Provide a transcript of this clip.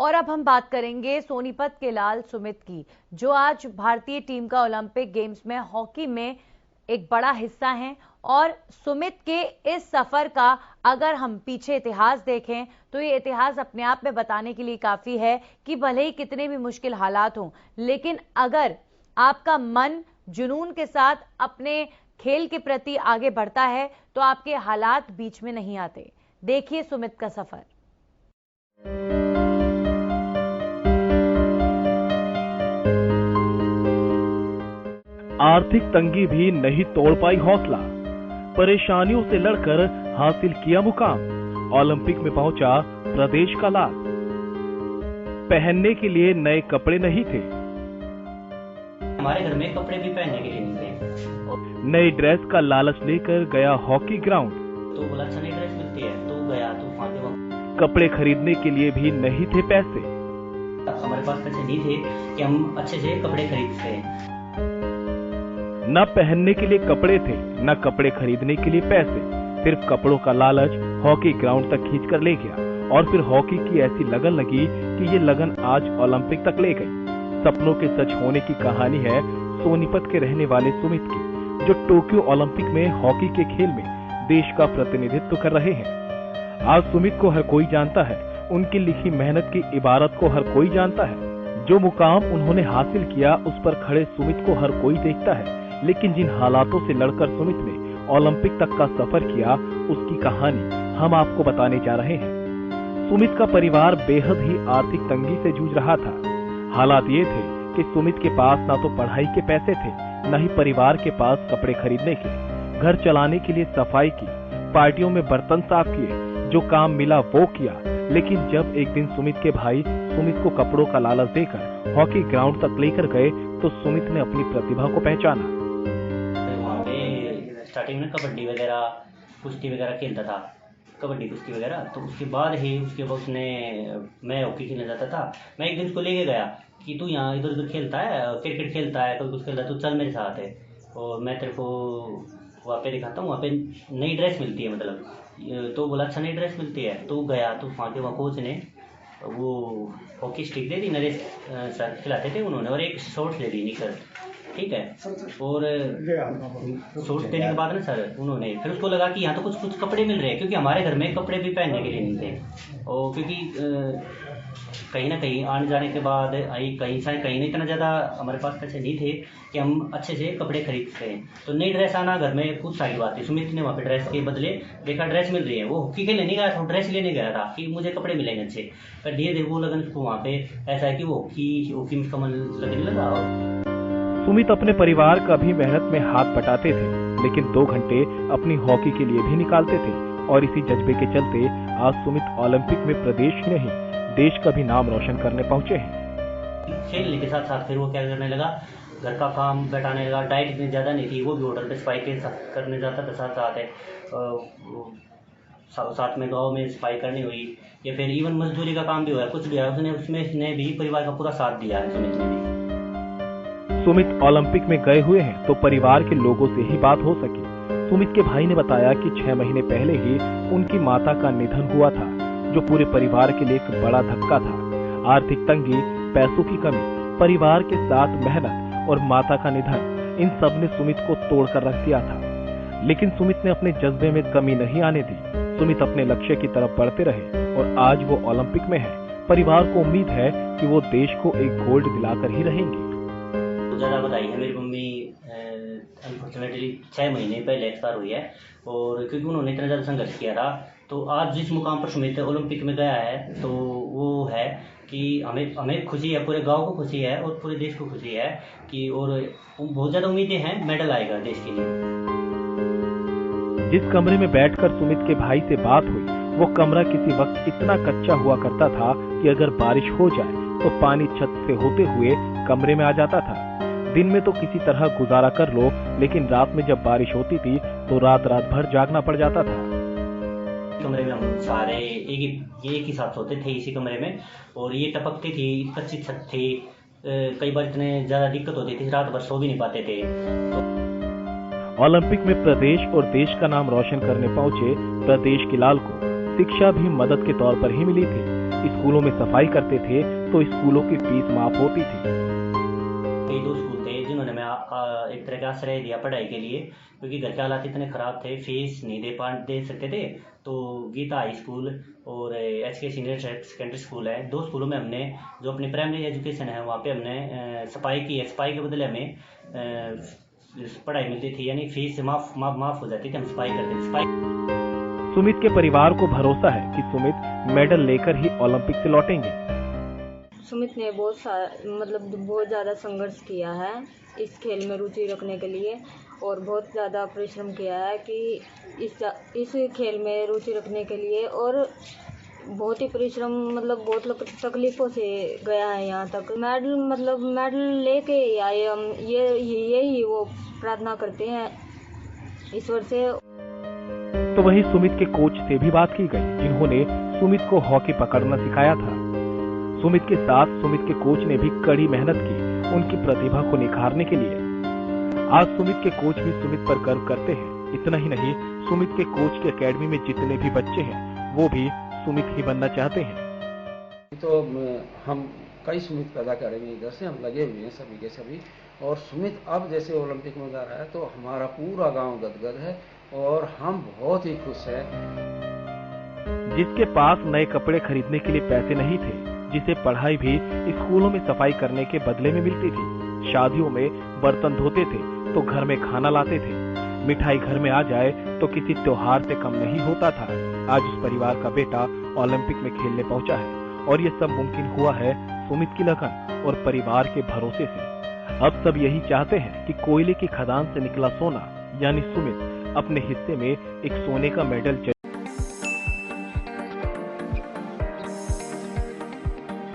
और अब हम बात करेंगे सोनीपत के लाल सुमित की, जो आज भारतीय टीम का ओलंपिक गेम्स में हॉकी में एक बड़ा हिस्सा हैं। और सुमित के इस सफर का अगर हम पीछे इतिहास देखें तो ये इतिहास अपने आप में बताने के लिए काफी है कि भले ही कितने भी मुश्किल हालात हों, लेकिन अगर आपका मन जुनून के साथ अपने खेल के प्रति आगे बढ़ता है तो आपके हालात बीच में नहीं आते। देखिए सुमित का सफर। आर्थिक तंगी भी नहीं तोड़ पाई हौसला, परेशानियों से लड़कर हासिल किया मुकाम, ओलंपिक में पहुंचा प्रदेश का लाल। पहनने के लिए नए कपड़े नहीं थे, हमारे घर में कपड़े भी पहनने के लिए नहीं थे। नई ड्रेस का लालच लेकर गया हॉकी ग्राउंड। तो बोला अच्छा नई ड्रेस मिलती है तो गया, तो कपड़े खरीदने के लिए भी नहीं थे पैसे, हमारे पास पैसे नहीं थे कि हम अच्छे से कपड़े खरीद सकें। न पहनने के लिए कपड़े थे, न कपड़े खरीदने के लिए पैसे, सिर्फ कपड़ों का लालच हॉकी ग्राउंड तक खींच कर ले गया। और फिर हॉकी की ऐसी लगन लगी कि ये लगन आज ओलंपिक तक ले गई। सपनों के सच होने की कहानी है सोनीपत के रहने वाले सुमित की, जो टोक्यो ओलंपिक में हॉकी के खेल में देश का प्रतिनिधित्व कर रहे हैं। आज सुमित को हर कोई जानता है, उनकी लिखी मेहनत की इबारत को हर कोई जानता है। जो मुकाम उन्होंने हासिल किया उस पर खड़े सुमित को हर कोई देखता है, लेकिन जिन हालातों से लड़कर सुमित ने ओलंपिक तक का सफर किया उसकी कहानी हम आपको बताने जा रहे हैं। सुमित का परिवार बेहद ही आर्थिक तंगी से जूझ रहा था। हालात ये थे कि सुमित के पास ना तो पढ़ाई के पैसे थे, न ही परिवार के पास कपड़े खरीदने के। घर चलाने के लिए सफाई की, पार्टियों में बर्तन साफ किए, जो काम मिला वो किया। लेकिन जब एक दिन सुमित के भाई सुमित को कपड़ों का लालच देकर हॉकी ग्राउंड तक लेकर गए तो सुमित ने अपनी प्रतिभा को पहचाना। वहाँ पे स्टार्टिंग में कबड्डी वगैरह कुश्ती वगैरह खेलता था, कबड्डी कुश्ती वगैरह। तो उसके बाद मैं हॉकी खेलने जाता था। मैं एक दिन उसको लेके गया कि तू यहाँ इधर उधर खेलता है, क्रिकेट खेलता है, कभी कुछ खेलता है, तू चल मेरे साथ है और मैं तेरे को वहाँ पे दिखाता हूँ। वहाँ पे नई ड्रेस मिलती है, मतलब तो बोला अच्छा नई ड्रेस मिलती है तो गया। तो वहाँ कोच ने वो हॉकी स्टिक दे दी, नरेश सर खिलाते थे उन्होंने, और एक शॉर्ट्स दे दी निकर, ठीक है। और शॉर्ट्स देने के बाद ना सर उन्होंने फिर उसको लगा कि यहाँ तो कुछ कपड़े मिल रहे हैं, क्योंकि हमारे घर में कपड़े भी पहनने के लिए नहीं थे। और क्योंकि कहीं ना कहीं आने जाने के बाद कहीं ना इतना ज़्यादा हमारे पास पैसे नहीं थे कि हम अच्छे से कपड़े खरीद सकें। तो नई ड्रेस आना घर में कुछ सारी बात थी। सुमित ने वहाँ पे ड्रेस के बदले देखा ड्रेस मिल रही है, वो हॉकी खेलने नहीं गया था, ड्रेस लेने गया था कि मुझे कपड़े मिलेंगे अच्छे। पर धीरे धीरे वो लगन उसको वहाँ पे ऐसा है कि वो हॉकी में उसका मन लगने लगा। सुमित अपने परिवार का भी मेहनत में हाथ बटाते थे, लेकिन 2 घंटे अपनी हॉकी के लिए भी निकालते थे। और इसी जज्बे के चलते आज सुमित ओलंपिक में प्रदेश ही नहीं देश का भी नाम रोशन करने पहुंचे हैं। खेलने के साथ साथ फिर वो क्या करने लगा, घर का काम बैठाने लगा। डाइट इतनी ज़्यादा नहीं थी, वो भी होटल पे सफाई के करने जाता था साथ में गाँव में सफाई करनी हुई, या फिर इवन मजदूरी का काम भी हुआ, कुछ भी है उसने भी परिवार का पूरा साथ दिया है सुमित ने भी। सुमित ओलंपिक में गए हुए हैं तो परिवार के लोगों से ही बात हो सकी। सुमित के भाई ने बताया कि 6 महीने पहले ही उनकी माता का निधन हुआ था, जो पूरे परिवार के लिए एक बड़ा धक्का था। आर्थिक तंगी, पैसों की कमी, परिवार के साथ मेहनत और माता का निधन, इन सब ने सुमित को तोड़कर रख दिया था। लेकिन सुमित ने अपने जज्बे में कमी नहीं आने दी। सुमित अपने लक्ष्य की तरफ बढ़ते रहे और आज वो ओलंपिक में है। परिवार को उम्मीद है कि वो देश को एक गोल्ड दिलाकर ही रहेंगे। ज़्यादा बधाई है, मेरी मम्मी अनफॉर्चुनेटली 6 महीने पहले एक्सपायर हुई है। और क्योंकि उन्होंने इतना ज़्यादा संघर्ष किया था, तो आज जिस मुकाम पर सुमित ओलंपिक में गया है तो वो है कि हमें खुशी है, पूरे गांव को खुशी है और पूरे देश को खुशी है कि, और बहुत ज़्यादा उम्मीदें हैं मेडल आएगा देश के लिए। जिस कमरे में बैठकर सुमित के भाई से बात हुई, वो कमरा किसी वक्त इतना कच्चा हुआ करता था कि अगर बारिश हो जाए तो पानी छत से होते हुए कमरे में आ जाता था। दिन में तो किसी तरह गुजारा कर लो, लेकिन रात में जब बारिश होती थी तो रात भर जागना पड़ जाता था। कमरे में हम सारे एक ही साथ सोते थे इसी कमरे में, और ये टपकती थी, कच्ची छत थी। कई बार इतने ज्यादा दिक्कत होती थी, रात भर सो भी नहीं पाते थे। ओलंपिक में प्रदेश और देश का नाम रोशन करने पहुंचे प्रदेश के लाल को शिक्षा भी मदद के तौर पर ही मिली थी। स्कूलों में सफाई करते थे तो स्कूलों की फीस माफ होती थी। कई 2 स्कूल थे जिन्होंने मैं एक तरह का आश्रय दिया पढ़ाई के लिए, क्योंकि घर के हालात इतने ख़राब थे, फीस नहीं दे सकते थे। तो गीता हाई स्कूल और HK सीनियर सेकेंडरी स्कूल है, 2 स्कूलों में हमने जो अपनी प्राइमरी एजुकेशन है वहाँ पे हमने सफाई की है। सफाई के बदले हमें पढ़ाई मिलती थी, यानी फीस माफ हो जाती थी, हम सफाई करते थे। सफाई सुमित के परिवार को भरोसा है कि सुमित मेडल लेकर ही ओलंपिक से लौटेंगे। सुमित ने बहुत ज़्यादा संघर्ष किया है इस खेल में रुचि रखने के लिए, और बहुत ज़्यादा परिश्रम किया है कि इस खेल में रुचि रखने के लिए, और बहुत ही परिश्रम बहुत तकलीफ़ों से गया है यहाँ तक। मेडल लेके आए हम, यही वो प्रार्थना करते हैं ईश्वर से। तो वहीं सुमित के कोच से भी बात की गई, जिन्होंने सुमित को हॉकी पकड़ना सिखाया था। सुमित के साथ सुमित के कोच ने भी कड़ी मेहनत की उनकी प्रतिभा को निखारने के लिए। आज सुमित के कोच भी सुमित पर गर्व करते हैं। इतना ही नहीं, सुमित के कोच की एकेडमी में जितने भी बच्चे हैं वो भी सुमित ही बनना चाहते हैं। तो हम कई सुमित पैदा करेंगे, इधर से हम लगे हुए हैं सभी के सभी। और सुमित अब जैसे ओलंपिक में जा रहा है तो हमारा पूरा गांव गदगद है और हम बहुत ही खुश हैं। जिसके पास नए कपड़े खरीदने के लिए पैसे नहीं थे, जिसे पढ़ाई भी स्कूलों में सफाई करने के बदले में मिलती थी, शादियों में बर्तन धोते थे तो घर में खाना लाते थे, मिठाई घर में आ जाए तो किसी त्योहार से कम नहीं होता था। आज उस परिवार का बेटा ओलंपिक में खेलने पहुंचा है और ये सब मुमकिन हुआ है सुमित की लगन और परिवार के भरोसे से। अब सब यही चाहते हैं कि कोयले की खदान से निकला सोना यानी सुमित अपने हिस्से में एक सोने का मेडल